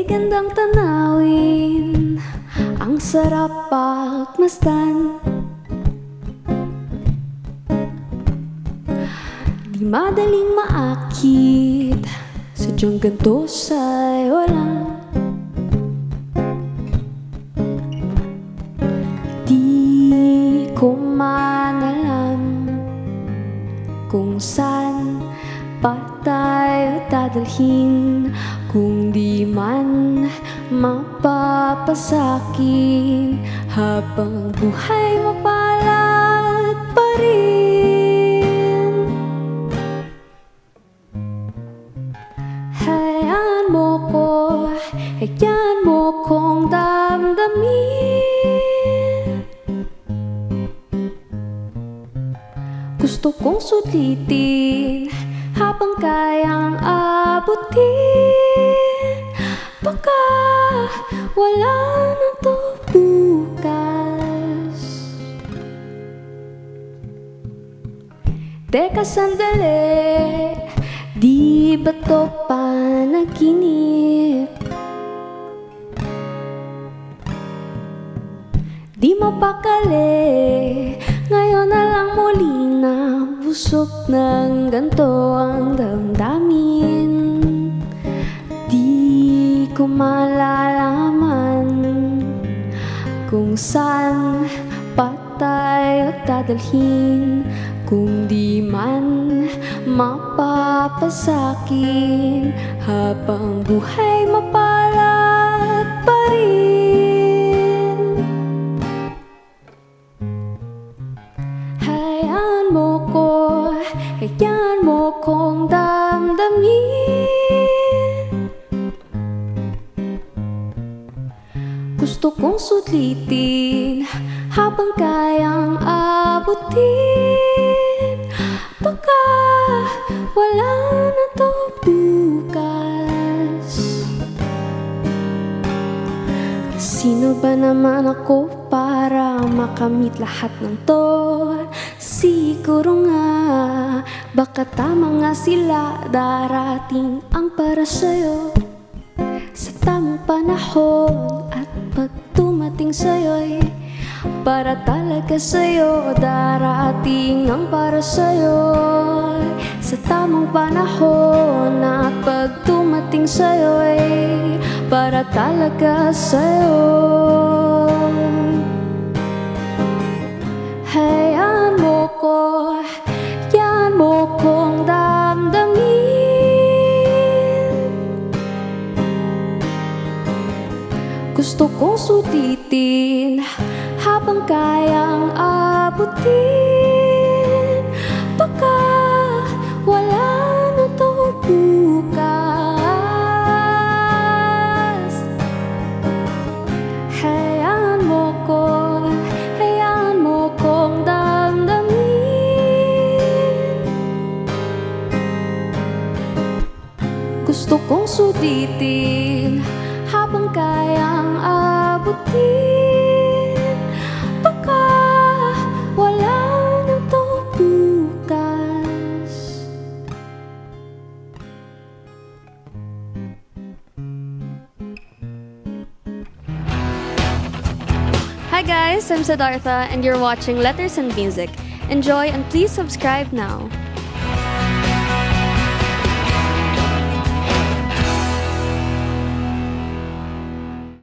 gandang tanawin, ang sarap pagmasdan. Di madaling maakit, sadyang ganito sa'y wala. Di ko man alam kung saan pa tayo dadalhin, kung di man mapapasakin, habang buhay mapalad pa rin. Hayaan mo kong damdamin. Gusto kong sulitin habang kayang abutin. Baka wala na to bukas. Teka sandali, di ba to panaginip? Di mapakali, ngayon na lang muli na busog ng ganto ang damdamin. Di ko malalaman kung saan pa tayo dadalhin, kung di man mapapasakin, habang buhay mapalad pa rin. Hayaan mo kong damdamin. Gusto kong sulitin habang kayang abutin. Baka wala na to bukas. Sino ba naman ako para makamit lahat ng to? Siguro nga, baka tama nga sila, darating ang para sa'yo sa tamang panahon. At pag tumating sa'yo'y para talaga sa'yo, darating ang para sa'yo sa tamang panahon. At pag tumating sa'yo'y para talaga sa'yo. Hayaan mo kong damdamin. Gusto kong sulitin habang kayang abutin. Baka wala na to bukas. Hayaan mo kong damdamin. Gusto kong sulitin habang kayang abutin. Baka wala na to bukas. Hi guys, I'm Siddhartha and you're watching Letters and Music. Enjoy and please subscribe now.